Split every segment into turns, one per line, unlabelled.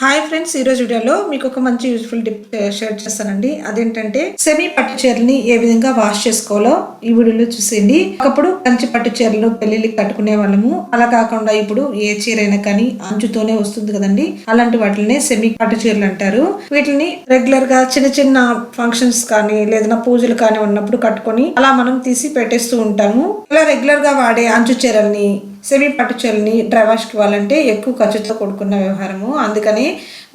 Hi friends, ఈరోజు వీడియోలో మీకు ఒక మంచి యూజ్ఫుల్ టిప్ షేర్ చేస్తానండి. అదేంటంటే సెమీ పట్టు చీరలని ఏ విధంగా వాష్ చేసుకోవాలో ఈ వీడియోలో చూసేయండి. ఒకప్పుడు కంచి పట్టు చీరలు పెళ్లిళ్ళకి కట్టుకునే వాళ్ళము. అలా కాకుండా ఇప్పుడు ఏ చీర అయినా కానీ అంచుతోనే వస్తుంది కదండి, అలాంటి వాటిని సెమీ పట్టు చీరలు అంటారు. వీటిని రెగ్యులర్ గా చిన్న చిన్న ఫంక్షన్స్ కానీ లేదా పూజలు కానీ ఉన్నప్పుడు కట్టుకొని అలా మనం తీసి పెట్టేస్తూ ఉంటాము. ఇలా రెగ్యులర్ గా వాడే అంచు చీరల్ని సెమీ పట్టు చీరల్ని డ్రై వాష్కి ఇవ్వాలంటే ఎక్కువ ఖర్చుతో కూడుకున్న వ్యవహారము. అందుకని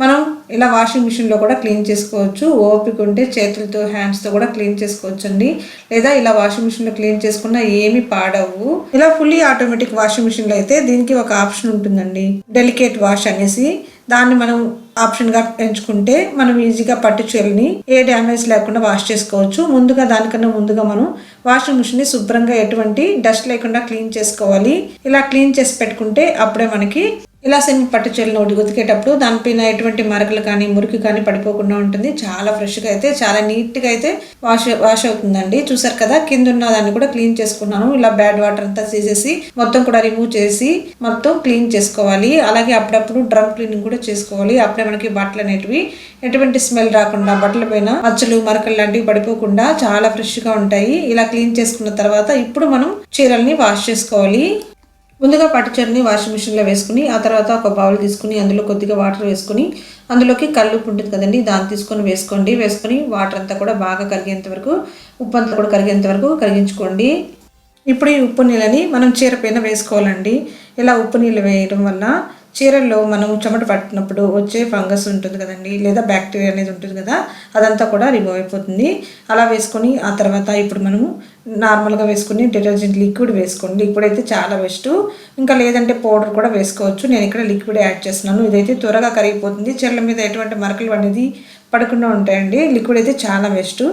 మనం ఇలా వాషింగ్ మిషన్లో కూడా క్లీన్ చేసుకోవచ్చు. ఓపిక ఉంటే చేతులతో హ్యాండ్స్తో కూడా క్లీన్ చేసుకోవచ్చు అండి. లేదా ఇలా వాషింగ్ మిషన్లో క్లీన్ చేసుకున్నా ఏమి పాడవు. ఇలా ఫుల్లీ ఆటోమేటిక్ వాషింగ్ మిషన్లో అయితే దీనికి ఒక ఆప్షన్ ఉంటుందండి, డెలికేట్ వాష్ అనేసి. దాన్ని మనం ఆప్షన్గా ఎంచుకుంటే మనం ఈజీగా పట్టు చీరని ఏ డ్యామేజ్ లేకుండా వాష్ చేసుకోవచ్చు. దానికన్నా ముందుగా మనం వాషింగ్ మిషన్ని శుభ్రంగా ఎటువంటి డస్ట్ లేకుండా క్లీన్ చేసుకోవాలి. ఇలా క్లీన్ చేసి పెట్టుకుంటే అప్పుడే మనకి ఇలా సెమీ పట్టు చీరలను ఉతికేటప్పుడు దానిపైన ఎటువంటి మరకలు కానీ మురికి కానీ పడిపోకుండా ఉంటుంది. చాలా ఫ్రెష్గా అయితే చాలా నీట్గా అయితే వాష్ అవుతుందండి. చూసారు కదా, కింద ఉన్న దాన్ని కూడా క్లీన్ చేసుకున్నాను. ఇలా బ్యాడ్ వాటర్ అంతా తీసేసి మొత్తం కూడా రిమూవ్ చేసి మొత్తం క్లీన్ చేసుకోవాలి. అలాగే అప్పుడప్పుడు డ్రమ్ క్లీనింగ్ కూడా చేసుకోవాలి. అప్పుడే మనకి బట్టలు అనేటివి ఎటువంటి స్మెల్ రాకుండా, బట్టల పైన మచ్చలు మరకలు లాంటివి పడిపోకుండా చాలా ఫ్రెష్గా ఉంటాయి. ఇలా క్లీన్ చేసుకున్న తర్వాత ఇప్పుడు మనం చీరల్ని వాష్ చేసుకోవాలి. ముందుగా పట్టు చీరని వాషింగ్ మిషన్లో వేసుకుని ఆ తర్వాత ఒక బౌల్ తీసుకుని అందులో కొద్దిగా వాటర్ వేసుకుని అందులోకి కల్లుప్పు ఉంటుంది కదండి, దాన్ని తీసుకొని వేసుకొని వాటర్ అంతా కూడా బాగా కరిగేంత వరకు, ఉప్పు అంతా కూడా కరిగేంత వరకు కరిగించుకోండి. ఇప్పుడు ఈ ఉప్పు నీళ్ళని మనం చీర పైన వేసుకోవాలండి. ఇలా ఉప్పు నీళ్ళు వేయడం వల్ల చీరల్లో మనం చెమట పట్టినప్పుడు వచ్చే ఫంగస్ ఉంటుంది కదండి, లేదా బ్యాక్టీరియా అనేది ఉంటుంది కదా, అదంతా కూడా రిమూవ్ అయిపోతుంది. అలా వేసుకొని ఆ తర్వాత ఇప్పుడు మనము నార్మల్గా వేసుకుని డిటర్జెంట్ లిక్విడ్ వేసుకోండి. లిక్విడ్ అయితే చాలా బెస్ట్. ఇంకా లేదంటే పౌడర్ కూడా వేసుకోవచ్చు. నేను ఇక్కడ లిక్విడ్ యాడ్ చేస్తున్నాను. ఇదైతే త్వరగా కరిగిపోతుంది. చీరల మీద ఎటువంటి మరకలు అనేది పడకుండా ఉంటాయండి. లిక్విడ్ అయితే చాలా బెస్ట్.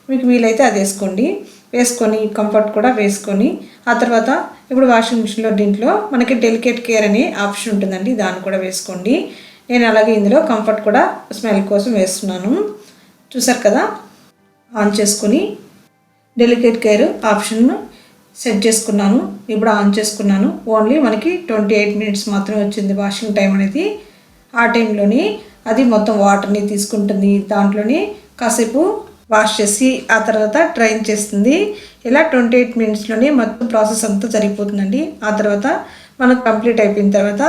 మీకు వీలైతే అది వేసుకొని కంఫర్ట్ కూడా వేసుకొని ఆ తర్వాత ఇప్పుడు వాషింగ్ మిషన్లో దీంట్లో మనకి డెలికేట్ కేర్ అనే ఆప్షన్ ఉంటుందండి, దాన్ని కూడా వేసుకోండి. నేను అలాగే ఇందులో కంఫర్ట్ కూడా స్మెల్ కోసం వేస్తున్నాను. చూసారు కదా, ఆన్ చేసుకొని డెలికేట్ కేర్ ఆప్షన్ సెట్ చేసుకున్నాను. ఇప్పుడు ఆన్ చేసుకున్నాను. ఓన్లీ మనకి 28 మినిట్స్ మాత్రమే వచ్చింది వాషింగ్ టైం అనేది. ఆ టైంలోని అది మొత్తం వాటర్ని తీసుకుంటుంది. దాంట్లోని కాసేపు వాష్ చేసి ఆ తర్వాత డ్రైన్ చేస్తుంది. ఇలా 28 మినిట్స్లోనే మొత్తం ప్రాసెస్ అంతా జరిగిపోతుందండి. ఆ తర్వాత మనకు కంప్లీట్ అయిపోయిన తర్వాత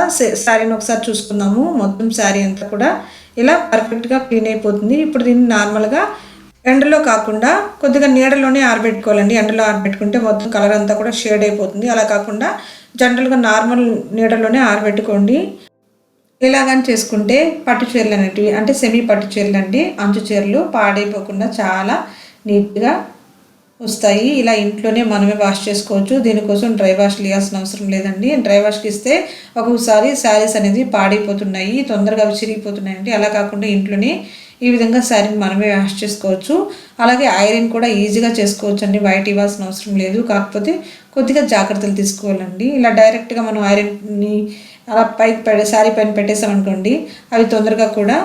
శారీని ఒకసారి చూసుకుందాము. మొత్తం శారీ అంతా కూడా ఇలా పర్ఫెక్ట్గా క్లీన్ అయిపోతుంది. ఇప్పుడు దీన్ని నార్మల్గా ఎండలో కాకుండా కొద్దిగా నీడలోనే ఆరబెట్టుకోవాలండి. ఎండలో ఆరబెట్టుకుంటే మొత్తం కలర్ అంతా కూడా షేడ్ అయిపోతుంది. అలా కాకుండా జనరల్గా నార్మల్ నీడలోనే ఆరబెట్టుకోండి. ఇలాగని చేసుకుంటే పట్టు చీరలు అనేటివి అంటే సెమీ పట్టు చీరలు అండి, అంచు చీరలు పాడైపోకుండా చాలా నీట్గా వస్తాయి. ఇలా ఇంట్లోనే మనమే వాష్ చేసుకోవచ్చు. దీనికోసం డ్రై వాష్లు ఇవ్వాల్సిన అవసరం లేదండి. డ్రై వాష్కి ఇస్తే ఒక్కొక్కసారి శారీస్ అనేది పాడైపోతున్నాయి, తొందరగా చిరిగిపోతున్నాయండి. అలా కాకుండా ఇంట్లోనే ఈ విధంగా శారీని మనమే వాష్ చేసుకోవచ్చు. అలాగే ఐరన్ కూడా ఈజీగా చేసుకోవచ్చు అండి. బయట ఇవ్వాల్సిన అవసరం లేదు. కాకపోతే కొద్దిగా జాగ్రత్తలు తీసుకోవాలండి. ఇలా డైరెక్ట్గా మనం ఐరన్ని అలా పైకి శారీ పైన పెట్టేసామనుకోండి, అవి తొందరగా కూడా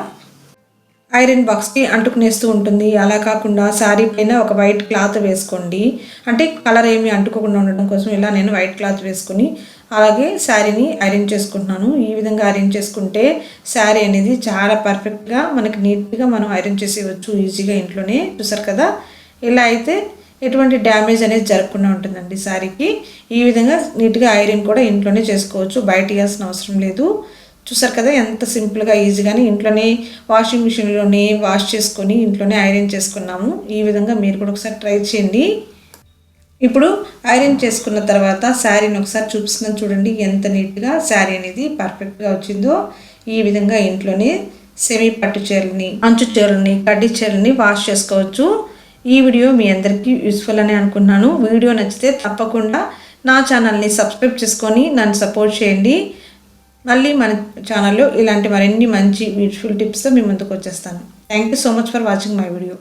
ఐరన్ బాక్స్కి అంటుకునేస్తూ ఉంటుంది. అలా కాకుండా శారీ పైన ఒక వైట్ క్లాత్ వేసుకోండి. అంటే కలర్ ఏమి అంటుకోకుండా ఉండడం కోసం ఇలా నేను వైట్ క్లాత్ వేసుకుని అలాగే శారీని ఐరన్ చేసుకుంటున్నాను. ఈ విధంగా ఐరన్ చేసుకుంటే శారీ అనేది చాలా పర్ఫెక్ట్గా మనకి నీట్గా మనం ఐరన్ చేసేవచ్చు ఈజీగా ఇంట్లోనే. చూసారు కదా, ఇలా అయితే ఎటువంటి డ్యామేజ్ అనేది జరగకుండా ఉంటుందండి శారీకి. ఈ విధంగా నీట్గా ఐరన్ కూడా ఇంట్లోనే చేసుకోవచ్చు, బయట ఇవ్వాల్సిన అవసరం లేదు. చూసారు కదా, ఎంత సింపుల్గా ఈజీగానే ఇంట్లోనే వాషింగ్ మిషన్లోనే వాష్ చేసుకొని ఇంట్లోనే ఐరన్ చేసుకున్నాము. ఈ విధంగా మీరు కూడా ఒకసారి ట్రై చేయండి. ఇప్పుడు ఐరన్ చేసుకున్న తర్వాత శారీని ఒకసారి చూపిస్తున్నాను చూడండి, ఎంత నీట్గా శారీ అనేది పర్ఫెక్ట్గా వచ్చిందో. ఈ విధంగా ఇంట్లోనే సెమీ పట్టు చీరలని, అంచు చీరలని, కడ్డీ చీరలని వాష్ చేసుకోవచ్చు. ఈ వీడియో మీ అందరికీ యూస్ఫుల్ అని అనుకున్నాను. వీడియో నచ్చితే తప్పకుండా నా ఛానల్ని సబ్స్క్రైబ్ చేసుకొని నన్ను సపోర్ట్ చేయండి. మళ్ళీ మన ఛానల్లో ఇలాంటి మరిన్ని మంచి యూస్ఫుల్ టిప్స్తో మీ ముందుకు వచ్చేస్తాను. Thank you so much for watching my video.